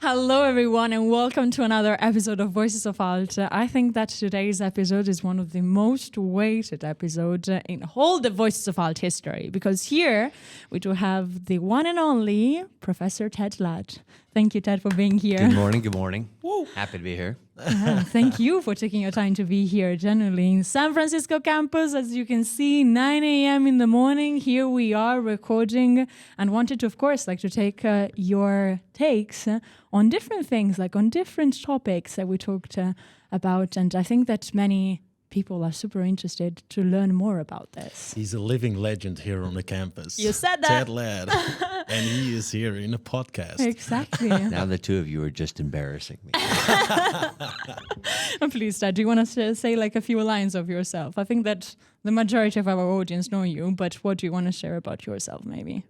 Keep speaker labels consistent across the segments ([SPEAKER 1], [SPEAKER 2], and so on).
[SPEAKER 1] Hello, everyone, and welcome to another episode of Voices of Hult. I think that today's episode is one of the most weighted episodes in all the Voices of Hult history, because here we do have the one and only Professor Ted Ladd. Thank you, Ted, for being here.
[SPEAKER 2] Good morning. Good morning. Woo. Happy to be here.
[SPEAKER 1] Thank you for taking your time to be here. Generally, in San Francisco campus, as you can see, 9 a.m. in the morning. Here we are recording, and wanted to, of course, to take your takes on different things, on different topics that we talked about. And I think that many people are super interested to learn more about this.
[SPEAKER 3] He's a living legend here on the campus.
[SPEAKER 1] You said that.
[SPEAKER 3] Ted Ladd. And he is here in a podcast.
[SPEAKER 1] Exactly.
[SPEAKER 2] Now the two of you are just embarrassing me.
[SPEAKER 1] Please, Dad, do you want to say a few lines of yourself? I think that the majority of our audience know you, but what do you want to share about yourself, maybe?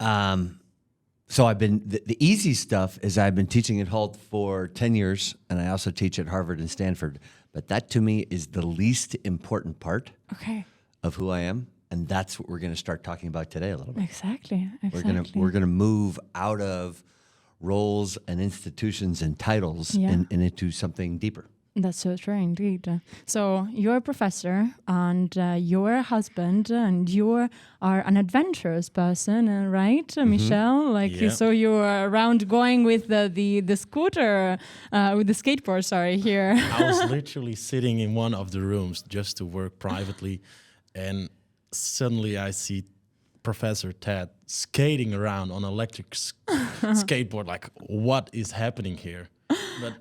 [SPEAKER 2] So I've been, the easy stuff is I've been teaching at Hult for 10 years, and I also teach at Harvard and Stanford. But that to me is the least important part of who I am. And that's what we're going to start talking about today a little bit.
[SPEAKER 1] Exactly.
[SPEAKER 2] We're going to move out of roles and institutions and titles and into something deeper.
[SPEAKER 1] That's so true, indeed. So you're a professor, and you're a husband, and you are an adventurous person, right, Michelle? So you're around going with the scooter, with the skateboard, here.
[SPEAKER 3] I was literally sitting in one of the rooms just to work privately, and suddenly I see Professor Ted skating around on an electric skateboard. What is happening here? But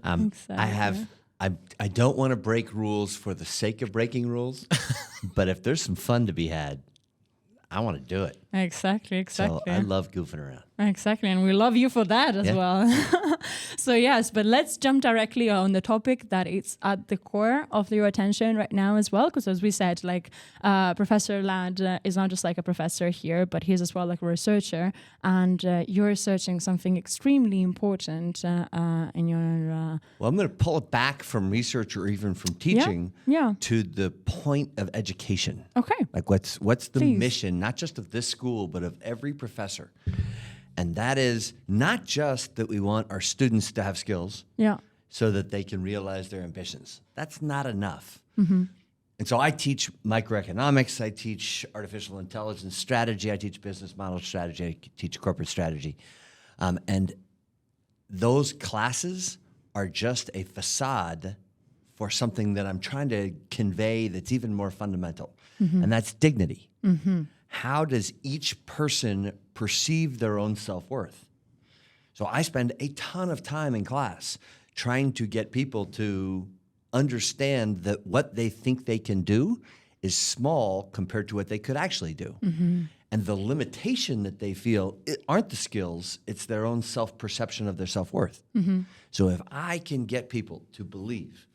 [SPEAKER 2] I don't want to break rules for the sake of breaking rules, but if there's some fun to be had, I want to do it.
[SPEAKER 1] Exactly.
[SPEAKER 2] So I love goofing around.
[SPEAKER 1] Exactly, and we love you for that as well. So yes, but let's jump directly on the topic that is at the core of your attention right now as well, because as we said, Professor Ladd is not just a professor here, but he's as well a researcher, and you're researching something extremely important in your...
[SPEAKER 2] Well, I'm going to pull it back from research or even from teaching to the point of education.
[SPEAKER 1] Okay.
[SPEAKER 2] What's the mission, not just of this school, but of every professor? And that is not just that we want our students to have skills so that they can realize their ambitions. That's not enough. Mm-hmm. And so I teach microeconomics, I teach artificial intelligence strategy, I teach business model strategy, I teach corporate strategy. And those classes are just a facade for something that I'm trying to convey that's even more fundamental, and that's dignity. Mm-hmm. How does each person perceive their own self-worth? So I spend a ton of time in class trying to get people to understand that what they think they can do is small compared to what they could actually do. Mm-hmm. And the limitation that they feel aren't the skills, it's their own self-perception of their self-worth. Mm-hmm. So if I can get people to believe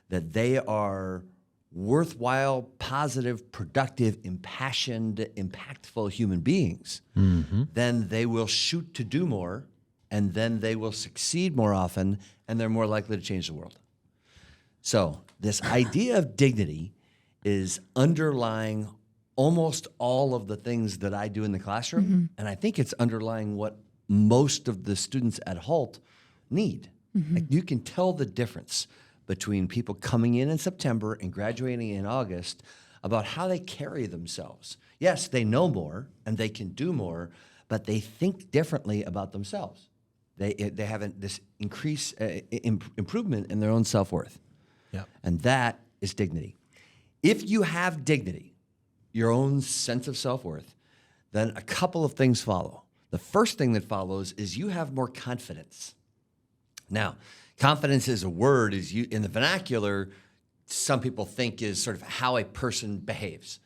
[SPEAKER 2] that they are worthwhile, positive, productive, impassioned, impactful human beings, then they will shoot to do more, and then they will succeed more often, and they're more likely to change the world. So this idea of dignity is underlying almost all of the things that I do in the classroom, and I think it's underlying what most of the students at Hult need. You can tell the difference between people coming in September and graduating in August about how they carry themselves. Yes, they know more and they can do more, but they think differently about themselves. They have this improvement in their own self-worth. Yeah. And that is dignity. If you have dignity, your own sense of self-worth, then a couple of things follow. The first thing that follows is you have more confidence. Now, confidence is a word, in the vernacular, some people think is sort of how a person behaves.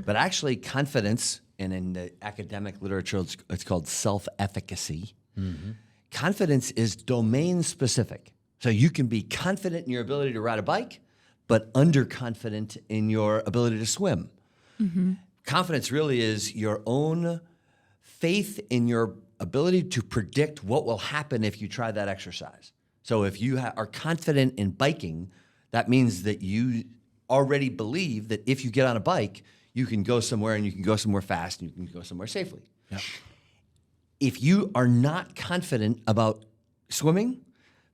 [SPEAKER 2] But actually, confidence, and in the academic literature, it's called self-efficacy. Mm-hmm. Confidence is domain-specific. So you can be confident in your ability to ride a bike, but underconfident in your ability to swim. Mm-hmm. Confidence really is your own faith in your ability to predict what will happen if you try that exercise. So if you are confident in biking, that means that you already believe that if you get on a bike, you can go somewhere and you can go somewhere fast and you can go somewhere safely.
[SPEAKER 3] Yeah.
[SPEAKER 2] If you are not confident about swimming,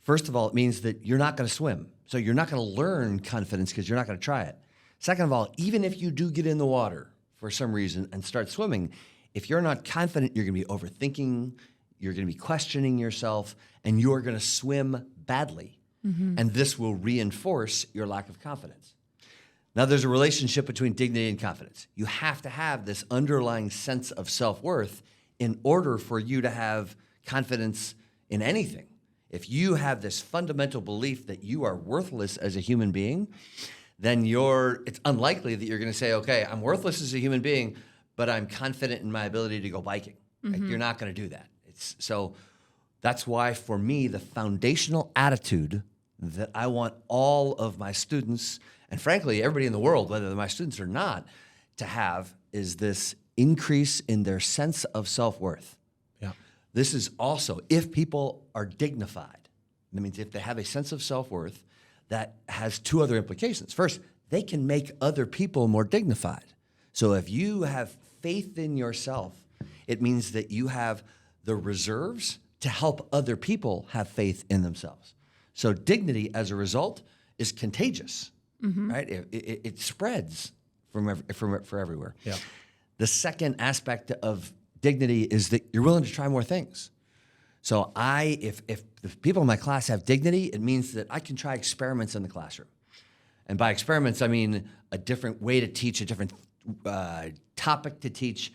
[SPEAKER 2] first of all, it means that you're not going to swim. So you're not going to learn confidence because you're not going to try it. Second of all, even if you do get in the water for some reason and start swimming, if you're not confident, you're going to be overthinking, you're going to be questioning yourself, and you're going to swim badly. And this will reinforce your lack of confidence. Now, there's a relationship between dignity and confidence. You have to have this underlying sense of self-worth in order for you to have confidence in anything. If you have this fundamental belief that you are worthless as a human being, then it's unlikely that you're going to say, okay, I'm worthless as a human being, but I'm confident in my ability to go biking. Like, you're not going to do that. So that's why, for me, the foundational attitude that I want all of my students, and frankly, everybody in the world, whether they're my students or not, to have is this increase in their sense of self-worth.
[SPEAKER 3] Yeah.
[SPEAKER 2] This is also, if people are dignified, that means if they have a sense of self-worth, that has two other implications. First, they can make other people more dignified. So if you have faith in yourself, it means that you have the reserves to help other people have faith in themselves. So dignity, as a result, is contagious, right? It spreads for everywhere.
[SPEAKER 3] Yeah.
[SPEAKER 2] The second aspect of dignity is that you're willing to try more things. So if the people in my class have dignity, it means that I can try experiments in the classroom. And by experiments, I mean a different way to teach, a different topic to teach,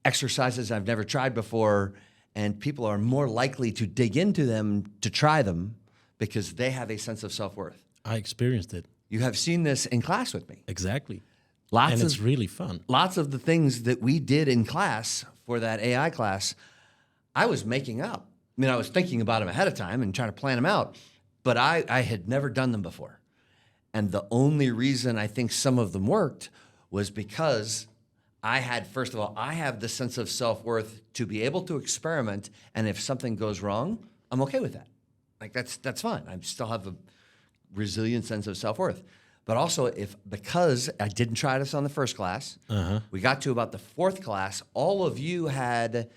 [SPEAKER 2] exercises I've never tried before, and people are more likely to dig into them, to try them, because they have a sense of self-worth.
[SPEAKER 3] I experienced it.
[SPEAKER 2] You have seen this in class with me.
[SPEAKER 3] Exactly.
[SPEAKER 2] And
[SPEAKER 3] it's really fun.
[SPEAKER 2] Lots of the things that we did in class for that AI class, I was making up. I mean, I was thinking about them ahead of time and trying to plan them out, but I had never done them before. And the only reason I think some of them worked was because first of all, I have the sense of self-worth to be able to experiment, and if something goes wrong, I'm okay with that. Like, that's fine. I still have a resilient sense of self-worth. But also, because I didn't try this on the first class, we got to about the fourth class, all of you had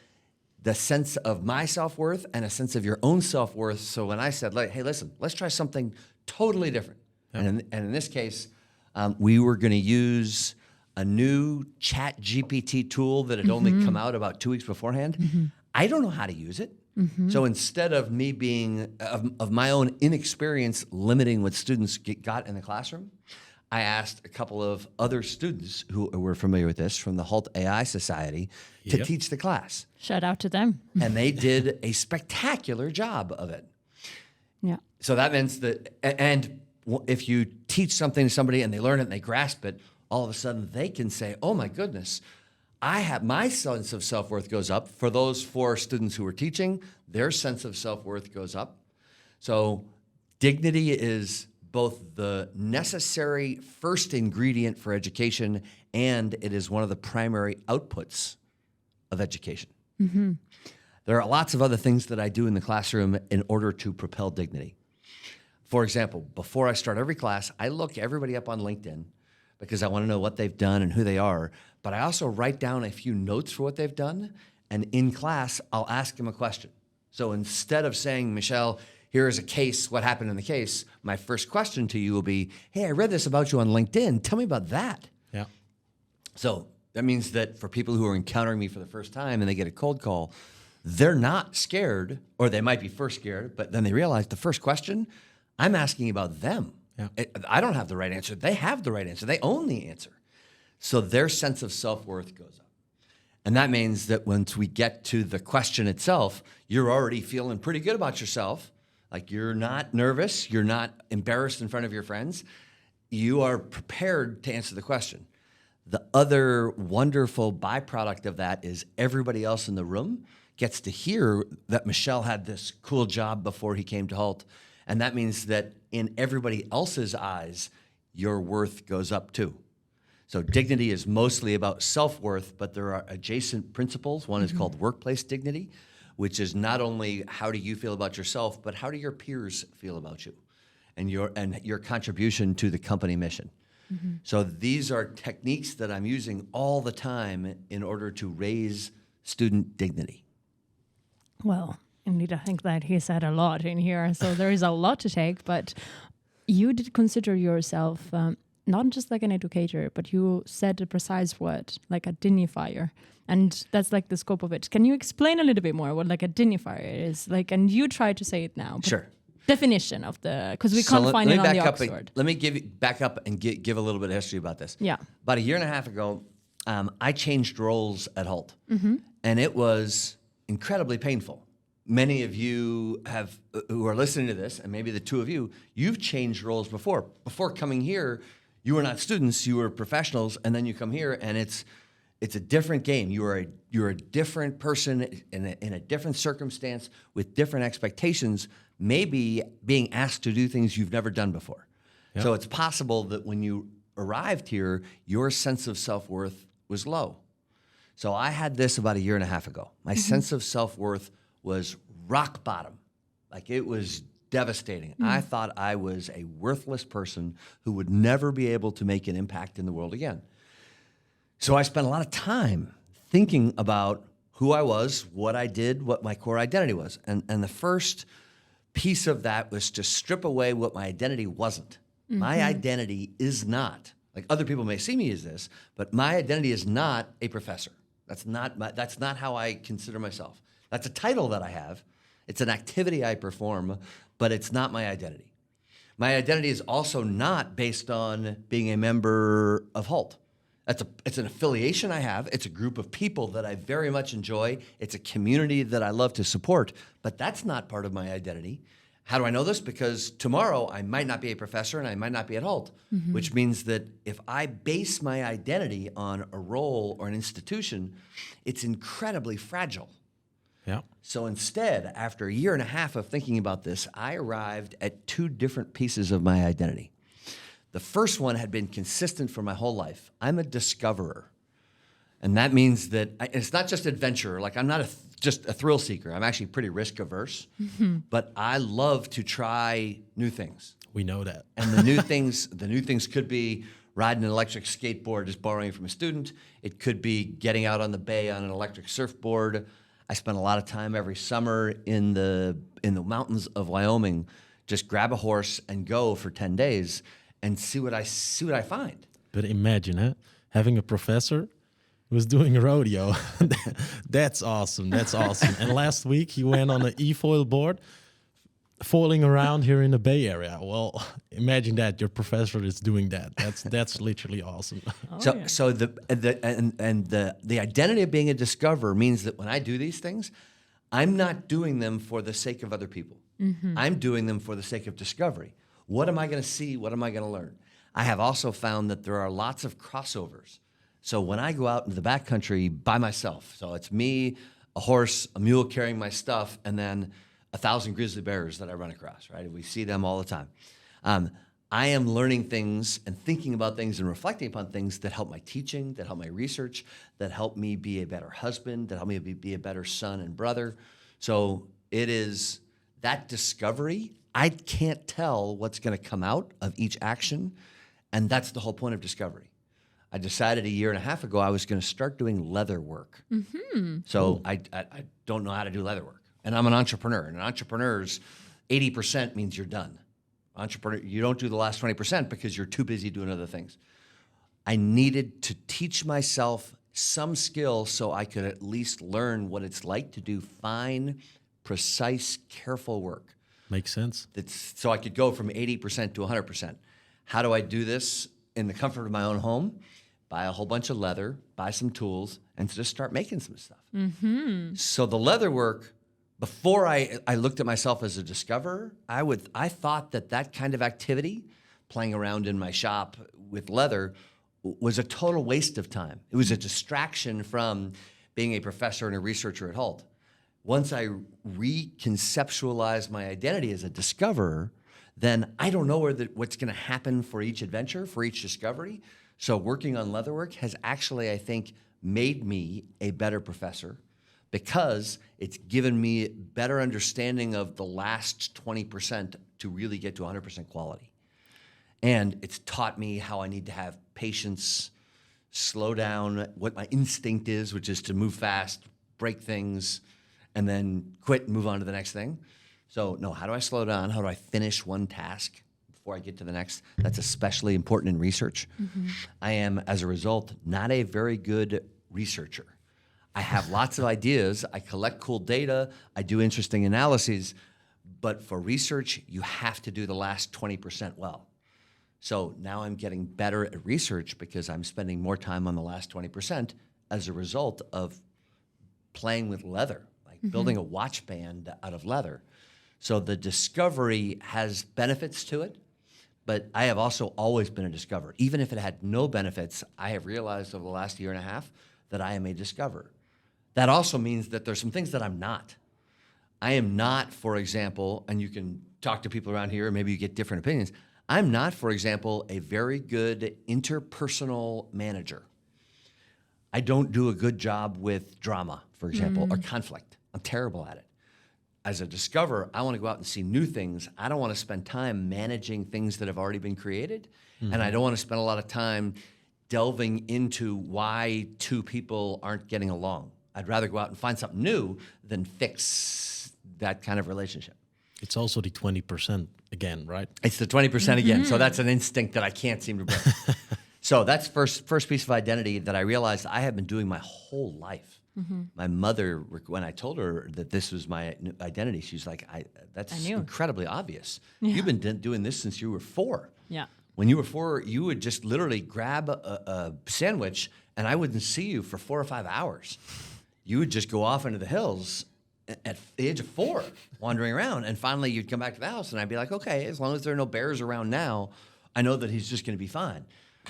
[SPEAKER 2] the sense of my self-worth and a sense of your own self-worth. So when I said, hey, listen, let's try something totally different. Yeah. And in this case, we were going to use a new chat GPT tool that had only come out about 2 weeks beforehand. I don't know how to use it. So instead of me being, of my own inexperience limiting what students got in the classroom, I asked a couple of other students who were familiar with this from the Hult AI Society to teach the class.
[SPEAKER 1] Shout out to them.
[SPEAKER 2] And they did a spectacular job of it.
[SPEAKER 1] Yeah.
[SPEAKER 2] So that means that, and if you teach something to somebody and they learn it and they grasp it, all of a sudden they can say, oh my goodness, my sense of self-worth goes up. For those 4 students who were teaching, their sense of self-worth goes up. So dignity is both the necessary first ingredient for education, and it is one of the primary outputs of education. There are lots of other things that I do in the classroom in order to propel dignity. For example, before I start every class, I look everybody up on LinkedIn because I want to know what they've done and who they are. But I also write down a few notes for what they've done. And in class, I'll ask them a question. So instead of saying, Michelle, here is a case, what happened in the case, my first question to you will be, hey, I read this about you on LinkedIn. Tell me about that.
[SPEAKER 3] Yeah.
[SPEAKER 2] So that means that for people who are encountering me for the first time and they get a cold call, they're not scared, or they might be first scared, but then they realize the first question, I'm asking about them.
[SPEAKER 3] Yeah.
[SPEAKER 2] I don't have the right answer. They have the right answer. They own the answer. So their sense of self-worth goes up. And that means that once we get to the question itself, you're already feeling pretty good about yourself. Like, you're not nervous. You're not embarrassed in front of your friends. You are prepared to answer the question. The other wonderful byproduct of that is everybody else in the room gets to hear that Michelle had this cool job before he came to Hult. And that means that in everybody else's eyes, your worth goes up too. So dignity is mostly about self-worth, but there are adjacent principles. One is called workplace dignity, which is not only how do you feel about yourself, but how do your peers feel about you and your contribution to the company mission. Mm-hmm. So these are techniques that I'm using all the time in order to raise student dignity.
[SPEAKER 1] Well, indeed, I think that he said a lot in here. So there is a lot to take, but you did consider yourself not just like an educator, but you said a precise word, like a dignifier. And that's like the scope of it. Can you explain a little bit more what like a dignifier is? Like, and you try to say it now.
[SPEAKER 2] Sure.
[SPEAKER 1] Definition of because we can't find it on the Oxford.
[SPEAKER 2] Let me back up and give a little bit of history about this.
[SPEAKER 1] Yeah.
[SPEAKER 2] About a year and a half ago, I changed roles at Hult, and it was incredibly painful. Many of you who are listening to this, and maybe the two of you, you've changed roles before. Before coming here, you were not students, you were professionals, and then you come here, and it's a different game. You're a different person in a different circumstance with different expectations, maybe being asked to do things you've never done before. Yep. So it's possible that when you arrived here, your sense of self-worth was low. So I had this about a year and a half ago. My sense of self-worth was rock bottom. Like, it was devastating. I thought I was a worthless person who would never be able to make an impact in the world again. So I spent a lot of time thinking about who I was, what I did, what my core identity was. And the first piece of that was to strip away what my identity wasn't. My identity is not, like, other people may see me as this, but my identity is not a professor. That's not how I consider myself. That's a title that I have. It's an activity I perform, but it's not my identity. My identity is also not based on being a member of Hult. It's an affiliation I have. It's a group of people that I very much enjoy. It's a community that I love to support, but that's not part of my identity. How do I know this? Because tomorrow I might not be a professor and I might not be at Hult, which means that if I base my identity on a role or an institution, it's incredibly fragile.
[SPEAKER 3] Yeah.
[SPEAKER 2] So instead, after a year and a half of thinking about this, I arrived at two different pieces of my identity. The first one had been consistent for my whole life. I'm a discoverer. And that means that it's not just adventurer. Like, I'm not just a thrill seeker. I'm actually pretty risk averse. But I love to try new things.
[SPEAKER 3] We know that.
[SPEAKER 2] And the new things could be riding an electric skateboard, just borrowing from a student. It could be getting out on the bay on an electric surfboard. I spend a lot of time every summer in the mountains of Wyoming. Just grab a horse and go for 10 days and see what I find.
[SPEAKER 3] But imagine having a professor who's doing a rodeo. That's awesome. That's awesome. And last week he went on an e-foil board, foiling around here in the Bay Area. Well, imagine that your professor is doing that. That's literally awesome.
[SPEAKER 2] So the identity of being a discoverer means that when I do these things, I'm not doing them for the sake of other people. I'm doing them for the sake of discovery. What am I going to see? What am I going to learn? I have also found that there are lots of crossovers. So when I go out into the backcountry by myself, so it's me, a horse, a mule carrying my stuff, and then 1,000 grizzly bears that I run across, right? We see them all the time. I am learning things and thinking about things and reflecting upon things that help my teaching, that help my research, that help me be a better husband, that help me be a better son and brother. So it is that discovery. I can't tell what's going to come out of each action, and that's the whole point of discovery. I decided a year and a half ago I was going to start doing leather work. So I don't know how to do leather work. And I'm an entrepreneur. And entrepreneurs, 80% means you're done. Entrepreneur, you don't do the last 20% because you're too busy doing other things. I needed to teach myself some skill so I could at least learn what it's like to do fine, precise, careful work.
[SPEAKER 3] Makes sense.
[SPEAKER 2] So I could go from 80% to 100%. How do I do this in the comfort of my own home? Buy a whole bunch of leather, buy some tools, and just start making some stuff. So the leather work, before I looked at myself as a discoverer, I thought that kind of activity, playing around in my shop with leather, was a total waste of time. It was a distraction from being a professor and a researcher at Hult. Once I reconceptualized my identity as a discoverer, then I don't know what's going to happen for each adventure, for each discovery. So working on leatherwork has actually, I think, made me a better professor, because it's given me better understanding of the last 20% to really get to 100% quality. And it's taught me how I need to have patience, slow down, what my instinct is, which is to move fast, break things, and then quit and move on to the next thing. So no, how do I slow down? How do I finish one task before I get to the next? That's especially important in research. I am, as a result, not a very good researcher. I have lots of ideas. I collect cool data. I do interesting analyses. But for research, you have to do the last 20% well. So now I'm getting better at research because I'm spending more time on the last 20% as a result of playing with leather, like building a watch band out of leather. So the discovery has benefits to it, but I have also always been a discoverer. Even if it had no benefits, I have realized over the last year and a half that I am a discoverer. That also means that there's some things that I'm not. I am not, for example, and you can talk to people around here, and maybe you get different opinions. I'm not, for example, a very good interpersonal manager. I don't do a good job with drama, for example, or conflict. I'm terrible at it. As a discoverer, I want to go out and see new things. I don't want to spend time managing things that have already been created, and I don't want to spend a lot of time delving into why two people aren't getting along. I'd rather go out and find something new than fix that kind of relationship.
[SPEAKER 3] It's also the 20% again, right?
[SPEAKER 2] It's the 20% again. So that's an instinct that I can't seem to break. So that's first piece of identity that I realized I have been doing my whole life. My mother, when I told her that this was my identity, she's like, that's incredibly obvious. Yeah. You've been doing this since you were 4. Yeah. When you were 4, you would just literally grab a sandwich and I wouldn't see you for 4 or 5 hours. You would just go off into the hills at the age of 4, wandering around. And finally you'd come back to the house and I'd be like, okay, as long as there are no bears around now, I know that he's just going to be fine.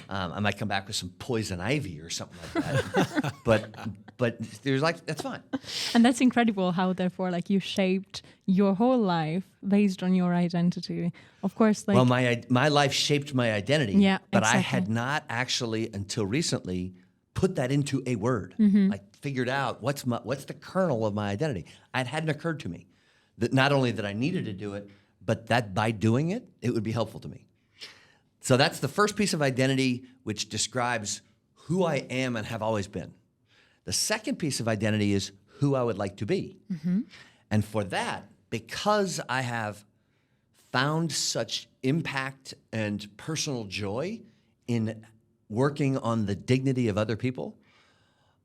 [SPEAKER 2] I might come back with some poison ivy or something like that. but there's like, that's fine.
[SPEAKER 1] And that's incredible how therefore like you shaped your whole life based on your identity. Of course, like...
[SPEAKER 2] Well, my life shaped my identity, but exactly. I had not actually until recently put that into a word. Like figured out what's the kernel of my identity. It hadn't occurred to me that not only that I needed to do it, but that by doing it, it would be helpful to me. So that's the first piece of identity, which describes who I am and have always been. The second piece of identity is who I would like to be. And for that, because I have found such impact and personal joy in working on the dignity of other people,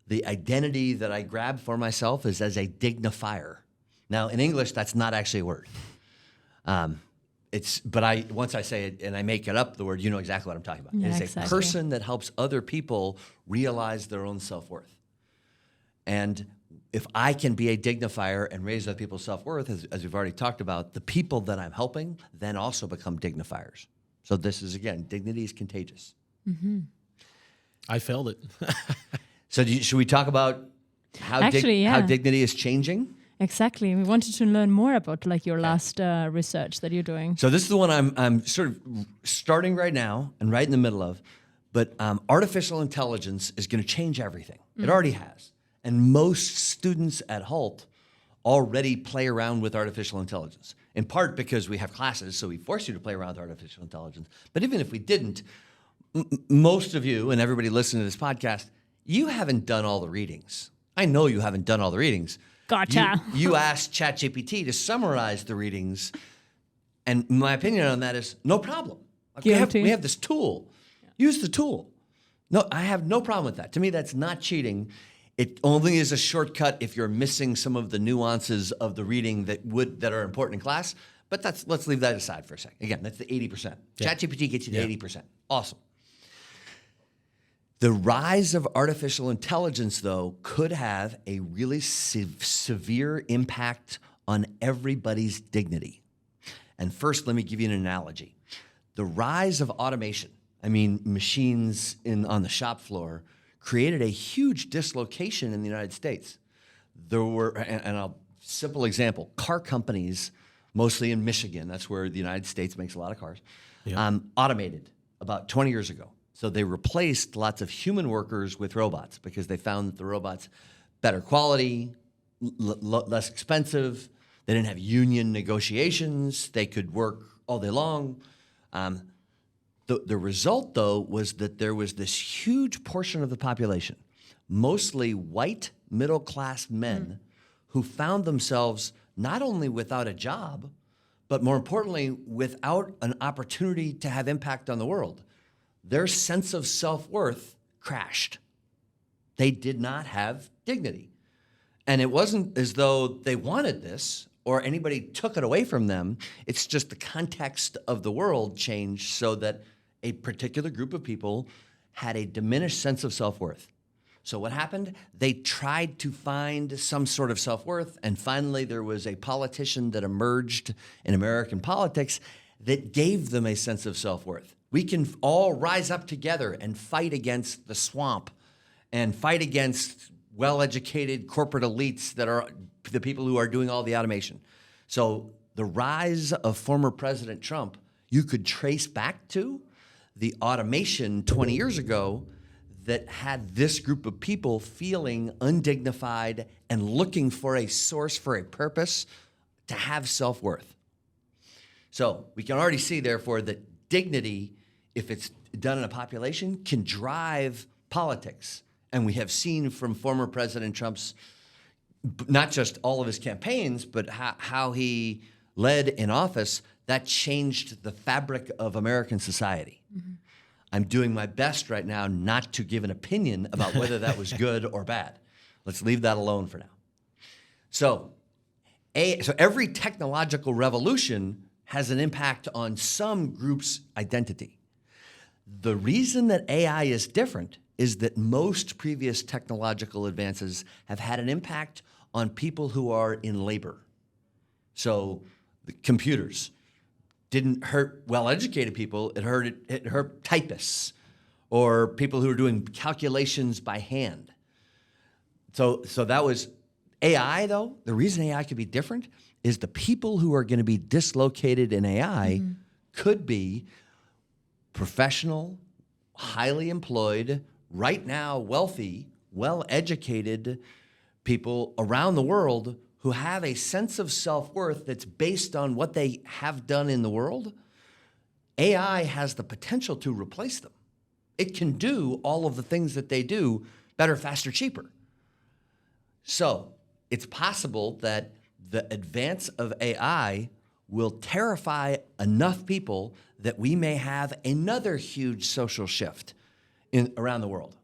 [SPEAKER 2] the identity that I grab for myself is as a dignifier. Now, in English, that's not actually a word. But once I say it and I make it up, the word, you know exactly what I'm talking about. Yeah, it's a person that helps other people realize their own self-worth. And if I can be a dignifier and raise other people's self-worth, as we've already talked about, the people that I'm helping then also become dignifiers. So this is, again, dignity is contagious.
[SPEAKER 3] I felt it.
[SPEAKER 2] So should we talk about how dignity is changing?
[SPEAKER 1] Exactly. We wanted to learn more about like your last research that you're doing.
[SPEAKER 2] So this is the one I'm sort of starting right now and right in the middle of. But artificial intelligence is going to change everything. It already has. And most students at Hult already play around with artificial intelligence, in part because we have classes, so we force you to play around with artificial intelligence. But even if we didn't, most of you and everybody listening to this podcast, you haven't done all the readings. I know you haven't done all the readings.
[SPEAKER 1] Gotcha.
[SPEAKER 2] You asked ChatGPT to summarize the readings, and my opinion on that is no problem. We have this tool. Use the tool. No, I have no problem with that. To me, that's not cheating. It only is a shortcut if you're missing some of the nuances of the reading that are important in class. But let's leave that aside for a second. Again, that's the 80%. Yeah. ChatGPT gets you to 80%. Awesome. The rise of artificial intelligence, though, could have a really severe impact on everybody's dignity. And first, let me give you an analogy. The rise of automation, machines on the shop floor, created a huge dislocation in the United States. There were, and a simple example, car companies, mostly in Michigan, that's where the United States makes a lot of cars, automated about 20 years ago. So they replaced lots of human workers with robots because they found that the robots, better quality, less expensive. They didn't have union negotiations. They could work all day long. The result, though, was that there was this huge portion of the population, mostly white middle-class men, who found themselves not only without a job, but more importantly, without an opportunity to have impact on the world. Their sense of self-worth crashed. They did not have dignity. And it wasn't as though they wanted this or anybody took it away from them. It's just the context of the world changed so that a particular group of people had a diminished sense of self-worth. So what happened? They tried to find some sort of self-worth, and finally there was a politician that emerged in American politics that gave them a sense of self-worth. We can all rise up together and fight against the swamp and fight against well-educated corporate elites that are the people who are doing all the automation. So the rise of former President Trump, you could trace back to the automation 20 years ago that had this group of people feeling undignified and looking for a source, for a purpose, to have self-worth. So we can already see, therefore, that dignity, if it's done in a population, can drive politics. And we have seen from former President Trump's, not just all of his campaigns, but how he led in office, that changed the fabric of American society. Mm-hmm. I'm doing my best right now not to give an opinion about whether that was good or bad. Let's leave that alone for now. So every technological revolution has an impact on some group's identity. The reason that AI is different is that most previous technological advances have had an impact on people who are in labor. So the computers didn't hurt well-educated people, it hurt typists or people who are doing calculations by hand. So that was AI, though. The reason AI could be different is the people who are going to be dislocated in AI could be professional, highly employed, right now wealthy, well-educated people around the world who have a sense of self-worth that's based on what they have done in the world. AI has the potential to replace them. It can do all of the things that they do better, faster, cheaper. So it's possible that the advance of AI will terrify enough people that we may have another huge social shift around the world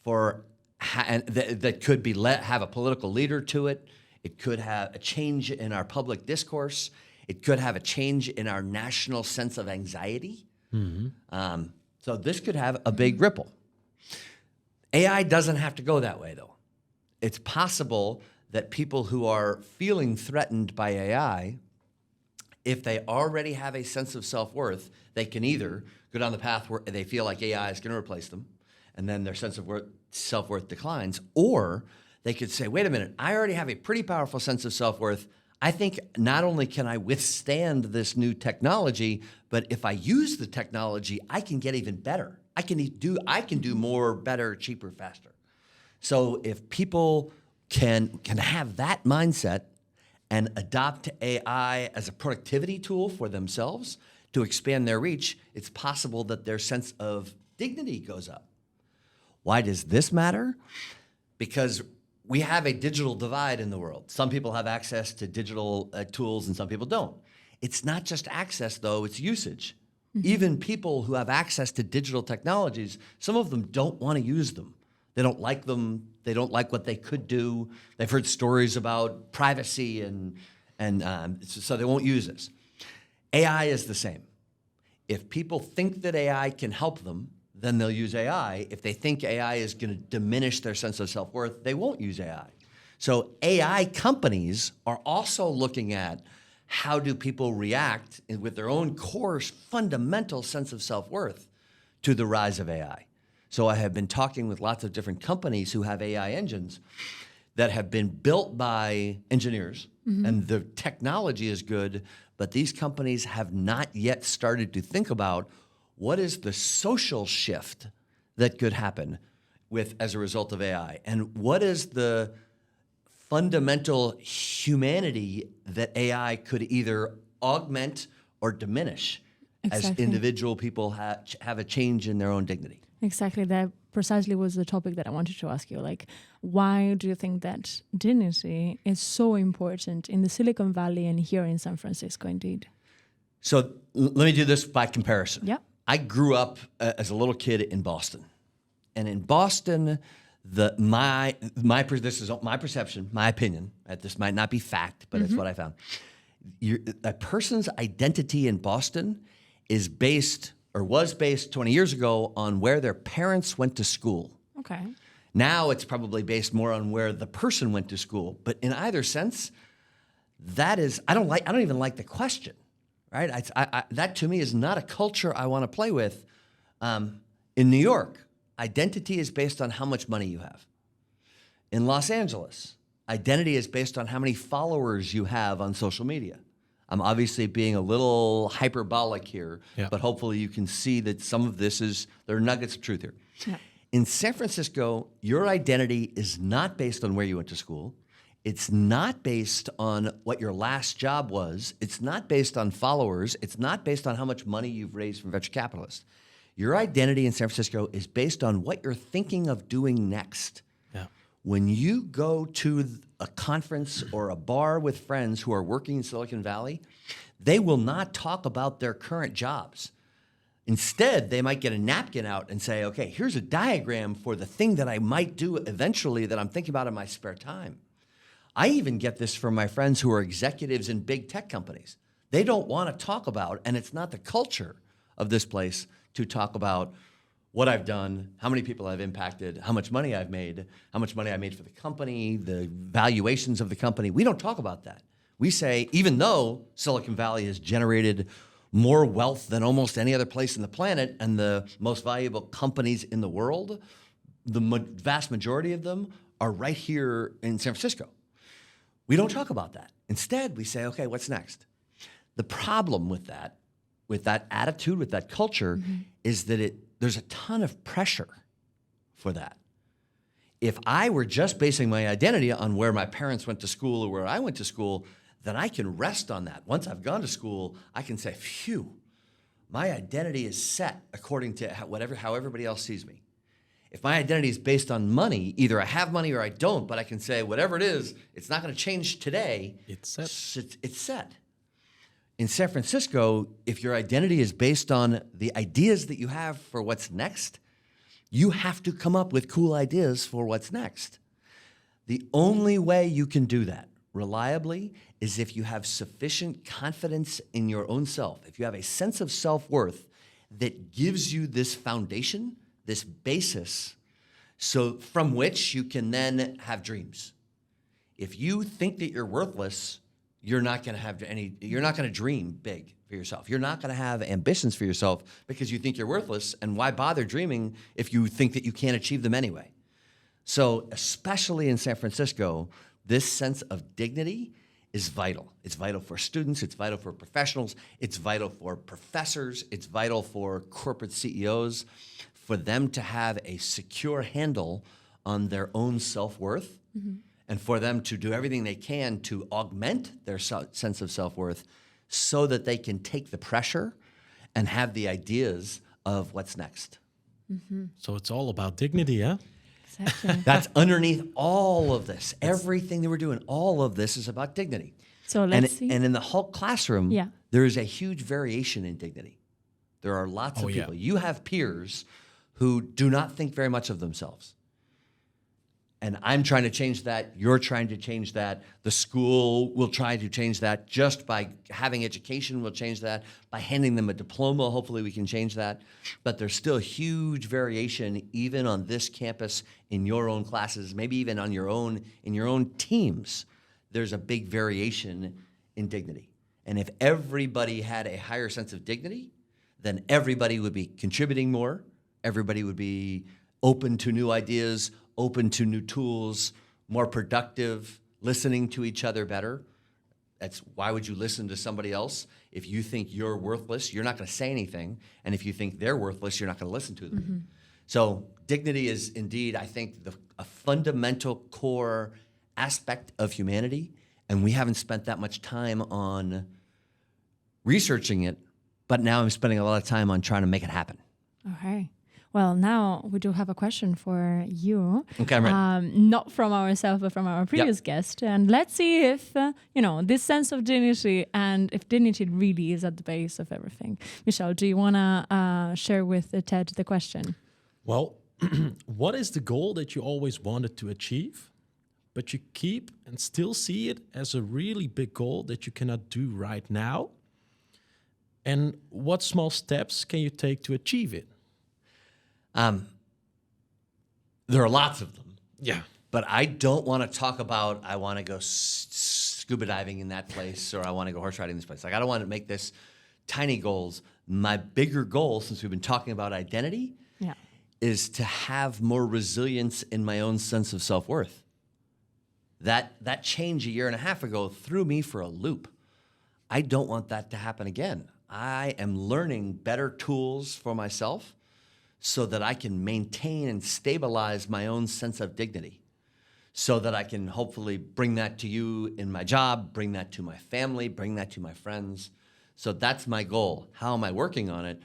[SPEAKER 2] that could be have a political leader to it. It could have a change in our public discourse. It could have a change in our national sense of anxiety. Mm-hmm. So this could have a big ripple. AI doesn't have to go that way, though. It's possible that people who are feeling threatened by AI, if they already have a sense of self-worth, they can either go down the path where they feel like AI is going to replace them, and then their sense of self-worth declines, or they could say, wait a minute, I already have a pretty powerful sense of self-worth. I think not only can I withstand this new technology, but if I use the technology, I can get even better. I can do more, better, cheaper, faster. So if people can have that mindset and adopt AI as a productivity tool for themselves to expand their reach, it's possible that their sense of dignity goes up. Why does this matter? Because we have a digital divide in the world. Some people have access to digital tools and some people don't. It's not just access, though, it's usage. Mm-hmm. Even people who have access to digital technologies, some of them don't want to use them. They don't like them. They don't like what they could do. They've heard stories about privacy, and so they won't use this. AI is the same. If people think that AI can help them, then they'll use AI. If they think AI is going to diminish their sense of self-worth, they won't use AI. So AI companies are also looking at how do people react with their own core fundamental sense of self-worth to the rise of AI. So I have been talking with lots of different companies who have AI engines that have been built by engineers, and the technology is good, but these companies have not yet started to think about what is the social shift that could happen as a result of AI, and what is the fundamental humanity that AI could either augment or diminish as individual people have a change in their own dignity.
[SPEAKER 1] Exactly. That precisely was the topic that I wanted to ask you. Like, why do you think that dignity is so important in the Silicon Valley and here in San Francisco, indeed?
[SPEAKER 2] So let me do this by comparison.
[SPEAKER 1] Yeah.
[SPEAKER 2] I grew up as a little kid in Boston. And in Boston, this is my perception, my opinion. This might not be fact, but it's what I found. A person's identity in Boston is based or was based 20 years ago on where their parents went to school.
[SPEAKER 1] Okay.
[SPEAKER 2] Now it's probably based more on where the person went to school. But in either sense, that is, I don't even like the question, right? That to me is not a culture I want to play with. In New York, identity is based on how much money you have. In Los Angeles, identity is based on how many followers you have on social media. I'm obviously being a little hyperbolic here, but hopefully you can see that some of this there are nuggets of truth here. Yeah. In San Francisco, your identity is not based on where you went to school. It's not based on what your last job was. It's not based on followers. It's not based on how much money you've raised from venture capitalists. Your identity in San Francisco is based on what you're thinking of doing next. Yeah. When you go to a conference or a bar with friends who are working in Silicon Valley, they will not talk about their current jobs. Instead, they might get a napkin out and say, okay, here's a diagram for the thing that I might do eventually that I'm thinking about in my spare time. I even get this from my friends who are executives in big tech companies. They don't want to talk about, and it's not the culture of this place to talk about what I've done, how many people I've impacted, how much money I've made, how much money I made for the company, the valuations of the company. We don't talk about that. We say, even though Silicon Valley has generated more wealth than almost any other place on the planet and the most valuable companies in the world, the vast majority of them are right here in San Francisco. We don't talk about that. Instead, we say, okay, what's next? The problem with that attitude, with that culture, is that there's a ton of pressure for that. If I were just basing my identity on where my parents went to school or where I went to school, then I can rest on that. Once I've gone to school, I can say, phew, my identity is set according to how everybody else sees me. If my identity is based on money, either I have money or I don't, but I can say whatever it is, it's not going to change today. It's set. It's set. In San Francisco, if your identity is based on the ideas that you have for what's next, you have to come up with cool ideas for what's next. The only way you can do that reliably is if you have sufficient confidence in your own self, if you have a sense of self-worth that gives you this foundation, this basis, so from which you can then have dreams. If you think that you're worthless, you're not going to dream big for yourself. You're not going to have ambitions for yourself because you think you're worthless, and why bother dreaming if you think that you can't achieve them anyway? So especially in San Francisco, this sense of dignity is vital. It's vital for students, it's vital for professionals, it's vital for professors, it's vital for corporate CEOs, for them to have a secure handle on their own self-worth, and for them to do everything they can to augment their sense of self-worth so that they can take the pressure and have the ideas of what's next.
[SPEAKER 3] So it's all about dignity, yeah?
[SPEAKER 1] Exactly.
[SPEAKER 2] That's underneath all of this. Everything that we're doing, all of this is about dignity.
[SPEAKER 1] So let's see.
[SPEAKER 2] And in the Hult classroom, there is a huge variation in dignity. There are lots of people. You have peers who do not think very much of themselves. And I'm trying to change that. You're trying to change that. The school will try to change that. Just by having education, we'll change that. By handing them a diploma, hopefully we can change that. But there's still huge variation, even on this campus, in your own classes, maybe even on in your own teams. There's a big variation in dignity. And if everybody had a higher sense of dignity, then everybody would be contributing more. Everybody would be open to new ideas, open to new tools, more productive, listening to each other better. That's why would you listen to somebody else? If you think you're worthless, you're not going to say anything. And if you think they're worthless, you're not going to listen to them. So dignity is indeed, I think, a fundamental core aspect of humanity, and we haven't spent that much time on researching it, but now I'm spending a lot of time on trying to make it happen.
[SPEAKER 1] Okay. Well, now we do have a question for you.
[SPEAKER 2] Okay, I'm ready.
[SPEAKER 1] Not from ourselves, but from our previous guest. And let's see if, this sense of dignity and if dignity really is at the base of everything. Michelle, do you want to share with Ted the question?
[SPEAKER 3] Well, what is the goal that you always wanted to achieve, but you keep and still see it as a really big goal that you cannot do right now? And what small steps can you take to achieve it?
[SPEAKER 2] There are lots of them.
[SPEAKER 3] Yeah.
[SPEAKER 2] But I don't want to talk about, I want to go scuba diving in that place, or I want to go horse riding in this place. Like, I don't want to make this tiny goals. My bigger goal, since we've been talking about identity, is to have more resilience in my own sense of self-worth. That change a year and a half ago threw me for a loop. I don't want that to happen again. I am learning better tools for myself so that I can maintain and stabilize my own sense of dignity, so that I can hopefully bring that to you in my job, bring that to my family, bring that to my friends. So that's my goal. How am I working on it?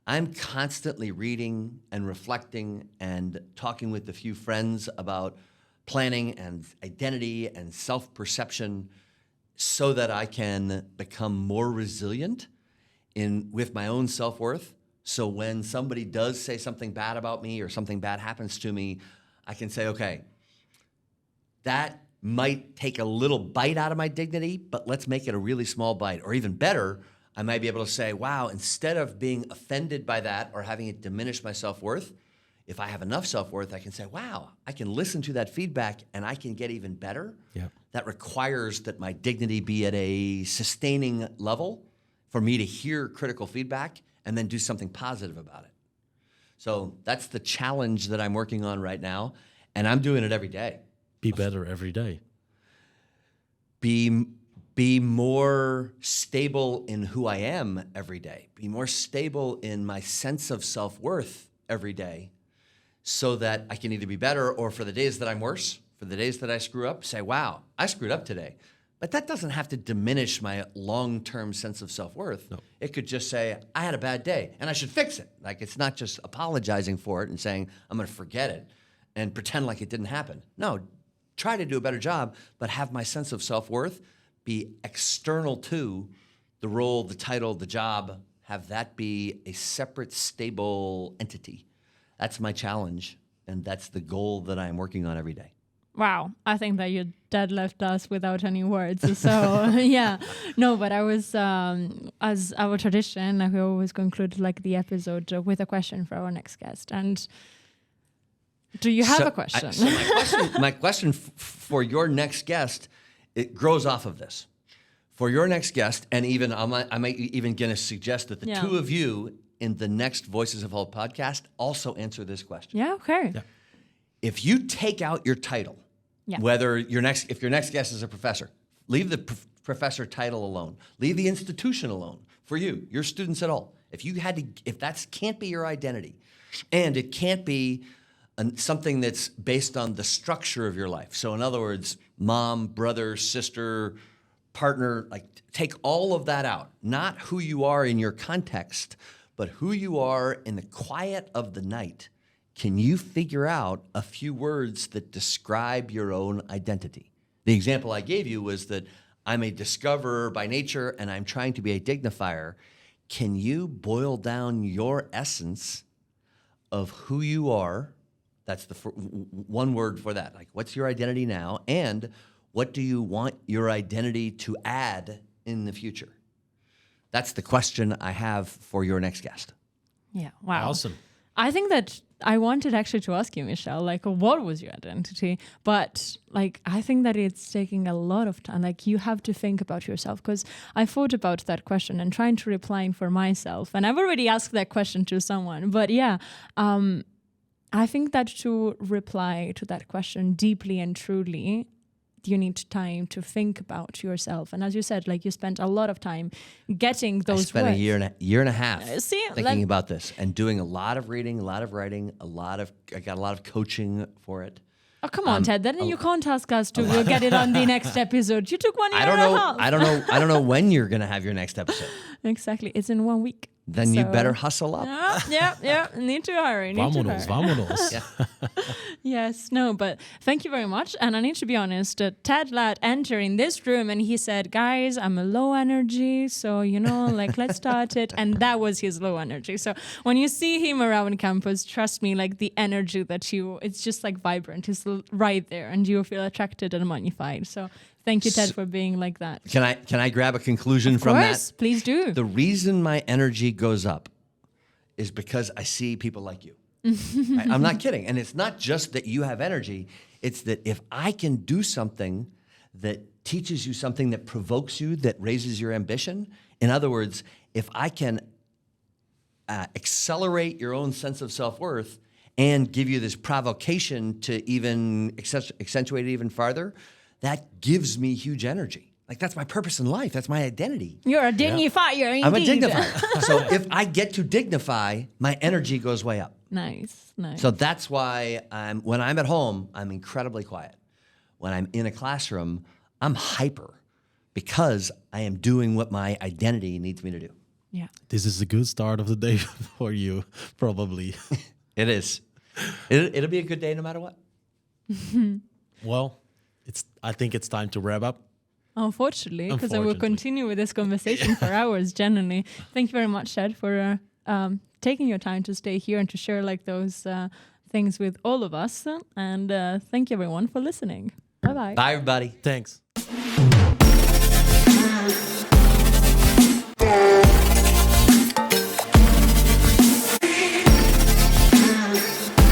[SPEAKER 2] I'm constantly reading and reflecting and talking with a few friends about planning and identity and self-perception so that I can become more resilient with my own self-worth. So when somebody does say something bad about me or something bad happens to me, I can say, okay, that might take a little bite out of my dignity, but let's make it a really small bite. Or even better, I might be able to say, wow, instead of being offended by that or having it diminish my self-worth, if I have enough self-worth, I can say, wow, I can listen to that feedback and I can get even better.
[SPEAKER 3] Yeah.
[SPEAKER 2] That requires that my dignity be at a sustaining level for me to hear critical feedback and then do something positive about it. So that's the challenge that I'm working on right now, and I'm doing it every day.
[SPEAKER 3] Be better every day.
[SPEAKER 2] Be more stable in who I am every day. Be more stable in my sense of self-worth every day so that I can either be better, or for the days that I'm worse, for the days that I screw up, say, wow, I screwed up today. But that doesn't have to diminish my long-term sense of self-worth. No. It could just say, I had a bad day and I should fix it. Like, it's not just apologizing for it and saying, I'm going to forget it and pretend like it didn't happen. No, try to do a better job, but have my sense of self-worth be external to the role, the title, the job, have that be a separate, stable entity. That's my challenge, and that's the goal that I'm working on every day.
[SPEAKER 1] Wow, I think that your dad left us without any words. So yeah, no, but I was, as our tradition, we always conclude like the episode with a question for our next guest. And do you have a question?
[SPEAKER 2] My question for your next guest, it grows off of this. For your next guest, and even I might even going to suggest that the two of you in the next Voices of Hult podcast also answer this question.
[SPEAKER 1] Yeah, okay. Yeah.
[SPEAKER 2] If you take out your title, whether if your next guest is a professor, leave the professor title alone. Leave the institution alone for you, your students at all. If that can't be your identity, and it can't be something that's based on the structure of your life. So in other words, mom, brother, sister, partner, like take all of that out. Not who you are in your context, but who you are in the quiet of the night. Can you figure out a few words that describe your own identity? The example I gave you was that I'm a discoverer by nature and I'm trying to be a dignifier. Can you boil down your essence of who you are? That's the one word for that. Like, what's your identity now? And what do you want your identity to add in the future? That's the question I have for your next guest.
[SPEAKER 1] Yeah, wow.
[SPEAKER 3] Awesome.
[SPEAKER 1] I think that I wanted actually to ask you, Michelle, like, what was your identity? But, like, I think that it's taking a lot of time. Like, you have to think about yourself, because I thought about that question and trying to reply for myself. And I've already asked that question to someone. But, yeah, I think that to reply to that question deeply and truly, you need time to think about yourself. And as you said, like, you spent a lot of time getting those words.
[SPEAKER 2] I spent a year and a half thinking about this and doing a lot of reading, a lot of writing, I got a lot of coaching for it.
[SPEAKER 1] Oh, come on, Ted. Then you can't ask us to get it on the next episode. You took 1 year and a half.
[SPEAKER 2] I don't know when you're going to have your next episode.
[SPEAKER 1] Exactly. It's in 1 week.
[SPEAKER 2] Then you better hustle up.
[SPEAKER 1] Yeah. Need to hurry.
[SPEAKER 3] Vámonos.
[SPEAKER 1] Yes, no, but thank you very much. And I need to be honest, Ted Ladd entered in this room and he said, guys, I'm a low energy. So, like, let's start it. And that was his low energy. So when you see him around campus, trust me, like the energy it's just like vibrant. It's right there and you feel attracted and magnified. So thank you, Ted, for being like that.
[SPEAKER 2] Can I grab a conclusion from that? Of
[SPEAKER 1] course, please do.
[SPEAKER 2] The reason my energy goes up is because I see people like you. Right? I'm not kidding. And it's not just that you have energy. It's that if I can do something that teaches you something that provokes you, that raises your ambition, in other words, if I can accelerate your own sense of self-worth and give you this provocation to even accentuate it even farther, that gives me huge energy. Like, that's my purpose in life. That's my identity.
[SPEAKER 1] You're a dignifier, indeed.
[SPEAKER 2] I'm a dignifier. So if I get to dignify, my energy goes way up.
[SPEAKER 1] Nice.
[SPEAKER 2] So that's why when I'm at home, I'm incredibly quiet. When I'm in a classroom, I'm hyper because I am doing what my identity needs me to do.
[SPEAKER 1] Yeah.
[SPEAKER 3] This is a good start of the day for you, probably.
[SPEAKER 2] It is. It'll be a good day no matter what.
[SPEAKER 3] Well, I think it's time to wrap up.
[SPEAKER 1] Unfortunately, because I will continue with this conversation for hours, genuinely. Thank you very much, Ted, for taking your time to stay here and to share like those things with all of us. And thank you, everyone, for listening. Bye-bye.
[SPEAKER 2] Bye, everybody.
[SPEAKER 3] Thanks.